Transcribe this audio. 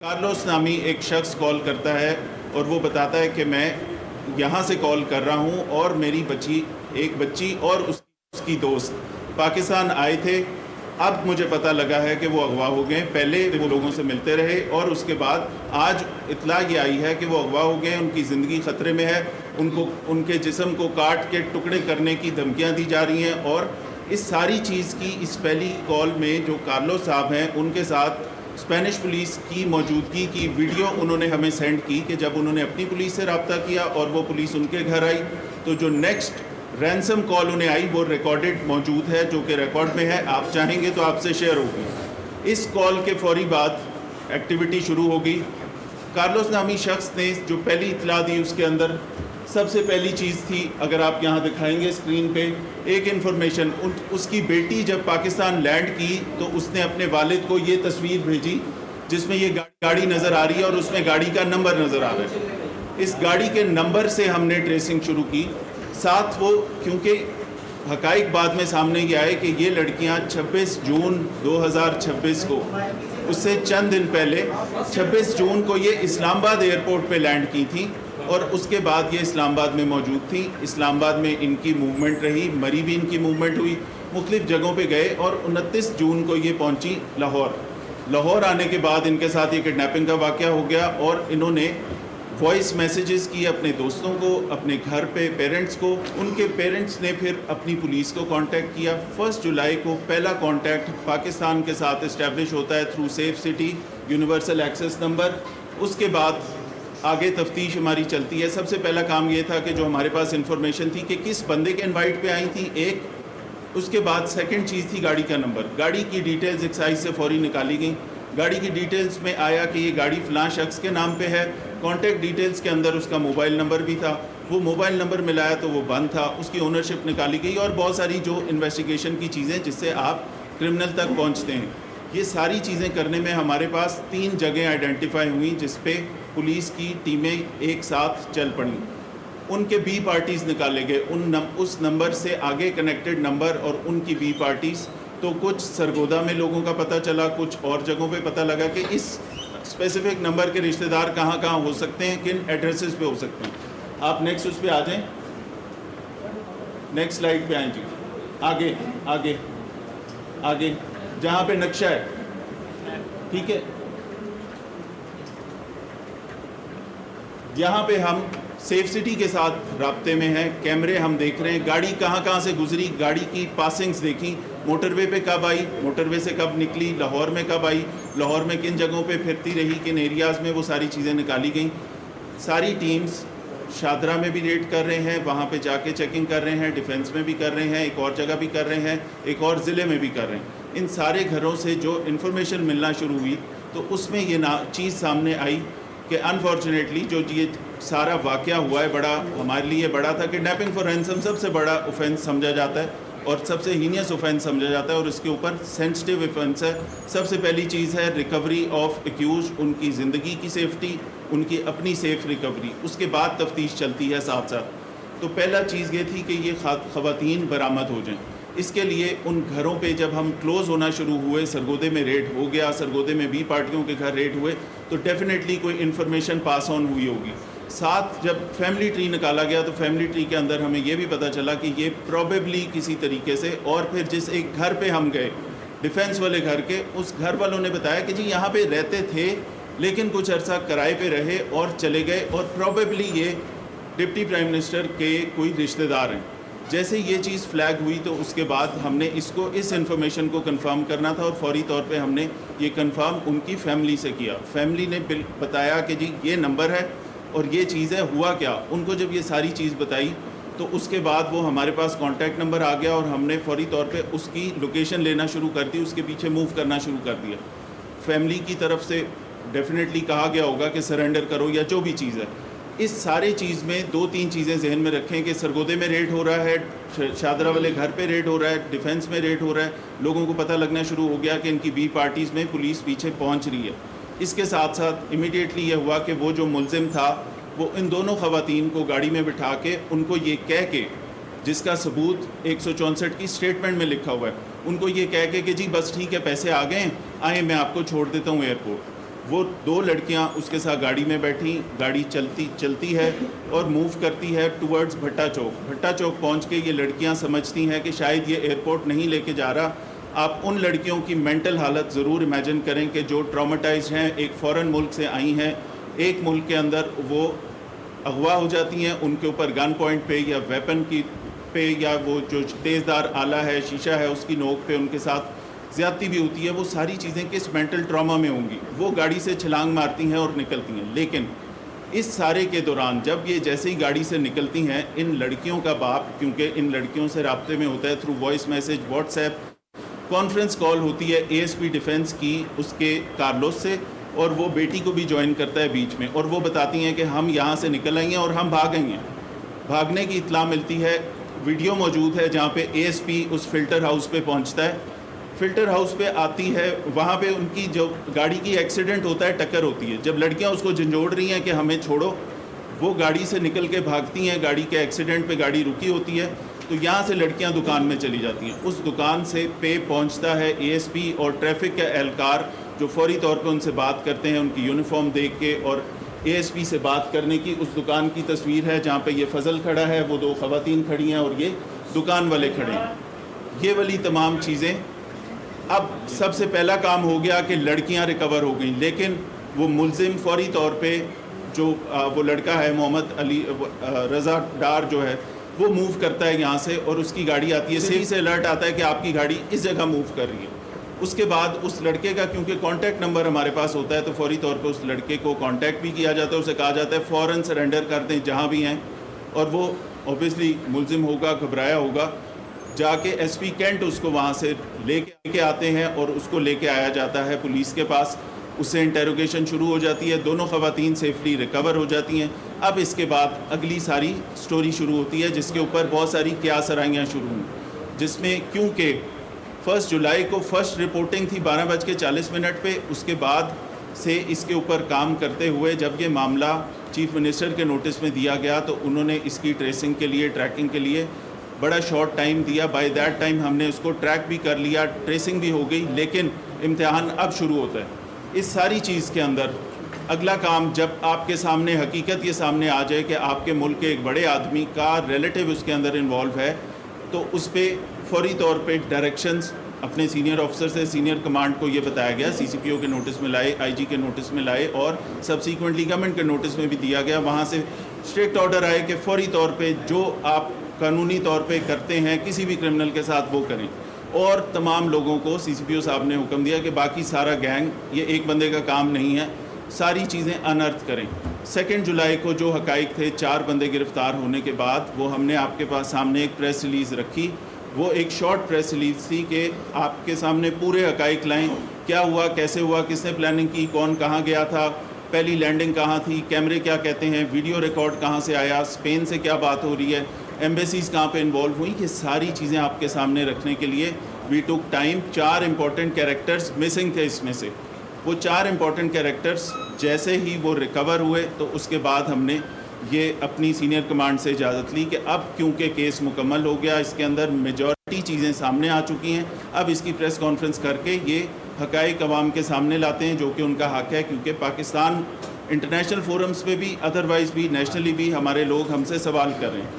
Carlos नामी एक शख्स कॉल करता है और वो बताता है कि मैं यहाँ से कॉल कर रहा हूँ और मेरी एक बच्ची और उसकी दोस्त पाकिस्तान आए थे। अब मुझे पता लगा है कि वो अगवा हो गए। पहले वो लोगों से मिलते रहे और उसके बाद आज इत्तला ये आई है कि वो अगवा हो गए, उनकी ज़िंदगी ख़तरे में है, उनके जिस्म को काट के टुकड़े करने की धमकियाँ दी जा रही हैं। और इस सारी चीज़ की इस पहली कॉल में जो कार्लोस साहब हैं उनके साथ स्पेनिश पुलिस की मौजूदगी की वीडियो उन्होंने हमें सेंड की कि जब उन्होंने अपनी पुलिस से रब्ता किया और वो पुलिस उनके घर आई तो जो नेक्स्ट रैंसम कॉल उन्हें आई वो रिकॉर्डेड मौजूद है, जो कि रिकॉर्ड में है। आप चाहेंगे तो आपसे शेयर होगी। इस कॉल के फौरी बाद एक्टिविटी शुरू हो गई। कार्लोस नामी शख्स ने जो पहली इतला दी उसके अंदर सबसे पहली चीज़ थी, अगर आप यहाँ दिखाएंगे स्क्रीन पे, एक इन्फॉर्मेशन उसकी बेटी जब पाकिस्तान लैंड की तो उसने अपने वालिद को ये तस्वीर भेजी जिसमें ये गाड़ी नज़र आ रही है और उसमें गाड़ी का नंबर नज़र आ रहा है। इस गाड़ी के नंबर से हमने ट्रेसिंग शुरू की। साथ वो, क्योंकि हकाइक बाद में सामने ये आए कि ये लड़कियाँ 26 जून 2026 को, उससे चंद दिन पहले 26 जून को ये इस्लामाबाद एयरपोर्ट पे लैंड की थी और उसके बाद ये इस्लामाबाद में मौजूद थी। इस्लामाबाद में इनकी मूवमेंट रही, मरी भी इनकी मूवमेंट हुई, मुख्तलिफ़ जगहों पे गए और 29 जून को ये पहुंची लाहौर आने के बाद इनके साथ ये किडनैपिंग का वाक़या हो गया और इन्होंने वॉइस मैसेजेस किए अपने दोस्तों को, अपने घर पे पेरेंट्स को। उनके पेरेंट्स ने फिर अपनी पुलिस को कांटेक्ट किया। 1 जुलाई को पहला कांटेक्ट पाकिस्तान के साथ इस्टेब्लिश होता है through safe city universal access number. उसके बाद आगे तफ्तीश हमारी चलती है। सबसे पहला काम ये था कि जो हमारे पास इंफॉर्मेशन थी कि किस बंदे के इनवाइट पे आई थी, एक। उसके बाद सेकंड चीज़ थी गाड़ी का नंबर। गाड़ी की डिटेल्स एक्साइज से फौरी निकाली गई। गाड़ी की डिटेल्स में आया कि ये गाड़ी फ़लाँ शख्स के नाम पे है। कॉन्टैक्ट डिटेल्स के अंदर उसका मोबाइल नंबर भी था। वो मोबाइल नंबर मिलाया तो वो बंद था, उसकी ओनरशिप निकाली गई और बहुत सारी जो इन्वेस्टिगेशन की चीज़ें जिससे आप क्रिमिनल तक पहुँचते हैं, ये सारी चीज़ें करने में हमारे पास 3 जगह आइडेंटिफाई हुई जिस पे पुलिस की टीमें एक साथ चल पड़ी। उनके बी पार्टीज़ निकाले गए, उस नंबर से आगे कनेक्टेड नंबर और उनकी बी पार्टीज़। तो कुछ सरगोदा में लोगों का पता चला, कुछ और जगहों पे पता लगा कि इस स्पेसिफिक नंबर के रिश्तेदार कहाँ कहाँ हो सकते हैं, किन एड्रेसेस पे हो सकते हैं। आप नेक्स्ट उस पर आ जाएँ, नेक्स्ट स्लाइड पे आएँ जी। आगे आगे आगे जहाँ पे नक्शा है, ठीक है, यहाँ पे हम सेफ सिटी के साथ राब्ते में हैं। कैमरे हम देख रहे हैं, गाड़ी कहाँ कहाँ से गुजरी, गाड़ी की पासिंग्स देखी, मोटरवे पे कब आई, मोटरवे से कब निकली, लाहौर में कब आई, लाहौर में किन जगहों पे फिरती रही, किन एरियाज़ में, वो सारी चीज़ें निकाली गई। सारी टीम्स शादरा में भी रेड कर रहे हैं, वहाँ पे जाके चेकिंग कर रहे हैं, डिफेंस में भी कर रहे हैं, एक और जगह भी कर रहे हैं, एक और ज़िले में भी कर रहे हैं। इन सारे घरों से जो इन्फॉर्मेशन मिलना शुरू हुई तो उसमें ये चीज़ सामने आई कि अनफॉर्चुनेटली जो ये सारा वाक़या हुआ है बड़ा हमारे लिए बड़ा था। किडनैपिंग फॉर रैंसम सबसे बड़ा ऑफेंस समझा जाता है और सबसे हीनियस ऑफेंस समझा जाता है और इसके ऊपर सेंसिटिव ऑफेंस है। सबसे पहली चीज़ है रिकवरी ऑफ एक्यूज, उनकी ज़िंदगी की सेफ्टी, उनकी अपनी सेफ रिकवरी। उसके बाद तफ्तीश चलती है साथ साथ। तो पहला चीज़ ये थी कि ये ख़वातीन बरामद हो जाएं। इसके लिए उन घरों पे जब हम क्लोज़ होना शुरू हुए, सरगोदे में रेड हो गया, सरगोदे में भी पार्टियों के घर रेड हुए, तो डेफिनेटली कोई इन्फॉर्मेशन पास ऑन हुई होगी। साथ जब फैमिली ट्री निकाला गया तो फैमिली ट्री के अंदर हमें ये भी पता चला कि ये प्रॉबेबली किसी तरीके से, और फिर जिस एक घर पे हम गए डिफेंस वाले घर के, उस घर वालों ने बताया कि जी यहाँ पे रहते थे लेकिन कुछ अर्सा किराए पे रहे और चले गए और प्रॉबेबली ये डिप्टी प्राइम मिनिस्टर के कोई रिश्तेदार हैं। जैसे ये चीज़ फ्लैग हुई तो उसके बाद हमने इस इन्फॉर्मेशन को कंफर्म करना था और फौरी तौर पे हमने ये कंफर्म उनकी फैमिली से किया। फैमिली ने बताया कि जी ये नंबर है और ये चीज़ है, हुआ क्या। उनको जब ये सारी चीज़ बताई तो उसके बाद वो हमारे पास कॉन्टैक्ट नंबर आ गया और हमने फौरी तौर पे उसकी लोकेशन लेना शुरू कर दी, उसके पीछे मूव करना शुरू कर दिया। फैमिली की तरफ से डेफिनेटली कहा गया होगा कि सरेंडर करो या जो भी चीज़ है। इस सारे चीज़ में 2-3 चीज़ें जहन में रखें कि सरगोदे में रेड हो रहा है, शादरा वाले घर पे रेड हो रहा है, डिफेंस में रेड हो रहा है, लोगों को पता लगना शुरू हो गया कि इनकी बी पार्टीज़ में पुलिस पीछे पहुंच रही है। इसके साथ साथ इमीडिएटली ये हुआ कि वो जो मुलजिम था वो इन दोनों ख़वातीन को गाड़ी में बिठा के उनको ये कह के, जिसका सबूत 164 की स्टेटमेंट में लिखा हुआ है, उनको ये कह के कि जी बस ठीक है पैसे आ गए, आए मैं आपको छोड़ देता हूँ एयरपोर्ट। वो 2 लड़कियां उसके साथ गाड़ी में बैठी, गाड़ी चलती है और मूव करती है टुवर्ड्स भट्टा चौक। भट्टा चौक पहुंच के ये लड़कियां समझती हैं कि शायद ये एयरपोर्ट नहीं लेके जा रहा। आप उन लड़कियों की मेंटल हालत ज़रूर इमेजिन करें कि जो ट्रॉमेटाइज्ड हैं, एक फ़ॉरेन मुल्क से आई हैं, एक मुल्क के अंदर वो अगवा हो जाती हैं, उनके ऊपर गन पॉइंट पे या वेपन की पे या वो जो तेज़दार आला है, शीशा है, उसकी नोक पे उनके साथ ज़्यादती भी होती है। वो सारी चीज़ें किस मेंटल ट्रॉमा में होंगी। वो गाड़ी से छलांग मारती हैं और निकलती हैं। लेकिन इस सारे के दौरान जब ये जैसे ही गाड़ी से निकलती हैं, इन लड़कियों का बाप, क्योंकि इन लड़कियों से राब्ते में होता है through voice message, WhatsApp, conference call होती है एएसपी डिफेंस की उसके कार्लोस से, और वो बेटी को भी ज्वाइन करता है बीच में, और वो बताती हैं कि हम यहाँ से निकल आई हैं और हम भाग आई हैं। भागने की इत्तला मिलती है, वीडियो मौजूद है जहाँ पे एएसपी उस फ़िल्टर हाउस पे पहुँचता है। फ़िल्टर हाउस पे आती है, वहाँ पे उनकी जो गाड़ी की एक्सीडेंट होता है, टक्कर होती है। जब लड़कियाँ उसको झंझोड़ रही हैं कि हमें छोड़ो, वो गाड़ी से निकल के भागती हैं। गाड़ी के एक्सीडेंट पे गाड़ी रुकी होती है, तो यहाँ से लड़कियाँ दुकान में चली जाती हैं। उस दुकान से पे पहुँचता है एएसपी और ट्रैफिक के एहलकार, जो फौरी तौर पे उनसे बात करते हैं उनकी यूनिफॉर्म देख के। और एएसपी से बात करने की उस दुकान की तस्वीर है जहाँ पे ये फजल खड़ा है, वो 2 ख़वातीन खड़ी हैं और ये दुकान वाले खड़े हैं। ये वाली तमाम चीज़ें। अब सबसे पहला काम हो गया कि लड़कियां रिकवर हो गई, लेकिन वो मुलजिम फौरी तौर पे जो वो लड़का है मोहम्मद अली रज़ा डार जो है, वो मूव करता है यहाँ से और उसकी गाड़ी आती है। सही से अलर्ट आता है कि आपकी गाड़ी इस जगह मूव कर रही है। उसके बाद उस लड़के का, क्योंकि कॉन्टैक्ट नंबर हमारे पास होता है, तो फौरी तौर पे उस लड़के को कॉन्टैक्ट भी किया जाता है। उसे कहा जाता है फ़ौरन सरेंडर कर दें जहाँ भी हैं, और वो ऑब्वियसली मुलजिम होगा, घबराया होगा। जाके एसपी कैंट उसको वहाँ से लेके आते हैं और उसको लेके आया जाता है पुलिस के पास। उससे इंटेरोगेशन शुरू हो जाती है। दोनों ख़वातीन सेफली रिकवर हो जाती हैं। अब इसके बाद अगली सारी स्टोरी शुरू होती है, जिसके ऊपर बहुत सारी क्या सराहियाँ शुरू हुई, जिसमें क्योंकि 1 जुलाई को फर्स्ट रिपोर्टिंग थी 12:40 पे। उसके बाद से इसके ऊपर काम करते हुए जब ये मामला चीफ मिनिस्टर के नोटिस में दिया गया, तो उन्होंने इसकी ट्रेसिंग के लिए, ट्रैकिंग के लिए बड़ा शॉर्ट टाइम दिया। बाय दैट टाइम हमने उसको ट्रैक भी कर लिया, ट्रेसिंग भी हो गई, लेकिन इम्तिहान अब शुरू होता है। इस सारी चीज़ के अंदर अगला काम, जब आपके सामने हकीकत ये सामने आ जाए कि आपके मुल्क के एक बड़े आदमी का रिलेटिव उसके अंदर इन्वॉल्व है, तो उस पर फौरी तौर पे डायरेक्शंस अपने सीनियर ऑफिसर से सीनियर कमांड को ये बताया गया, सीसीपीओ के नोटिस में लाए, आईजी के नोटिस में लाए, और सब्सीक्वेंटली गवर्नमेंट के नोटिस में भी दिया गया। वहाँ से स्ट्रिक्ट ऑर्डर आए कि फौरी तौर पे जो आप कानूनी तौर पे करते हैं किसी भी क्रिमिनल के साथ, वो करें। और तमाम लोगों को सीसीपीओ साहब ने हुक्म दिया कि बाकी सारा गैंग, ये एक बंदे का काम नहीं है, सारी चीज़ें अनर्थ करें। 2 जुलाई को जो हकाइक थे, 4 बंदे गिरफ़्तार होने के बाद, वो हमने आपके पास सामने एक प्रेस रिलीज़ रखी। वो एक शॉर्ट प्रेस रिलीज़ थी कि आपके सामने पूरे हकाइक लाएँ, क्या हुआ, कैसे हुआ, किसने प्लानिंग की, कौन कहाँ गया था, पहली लैंडिंग कहाँ थी, कैमरे क्या कहते हैं, वीडियो रिकॉर्ड कहाँ से आया, स्पेन से क्या बात हो रही है, एम्बेसीज़ कहाँ पे इन्वॉल्व हुई। ये सारी चीज़ें आपके सामने रखने के लिए we took time. 4 important characters missing थे इसमें से। वो 4 इंपॉर्टेंट कैरेक्टर्स जैसे ही वो रिकवर हुए, तो उसके बाद हमने ये अपनी सीनियर कमांड से इजाज़त ली कि अब क्योंकि केस मुकम्मल हो गया, इसके अंदर मेजॉरिटी चीज़ें सामने आ चुकी हैं, अब इसकी प्रेस कॉन्फ्रेंस करके ये हक़ाइक़ अवाम के सामने लाते हैं, जो कि उनका हक़ है। क्योंकि पाकिस्तान इंटरनेशनल फोरम्स पे भी, अदरवाइज़ भी, नेशनली भी हमारे लोग हमसे सवाल कर रहे हैं।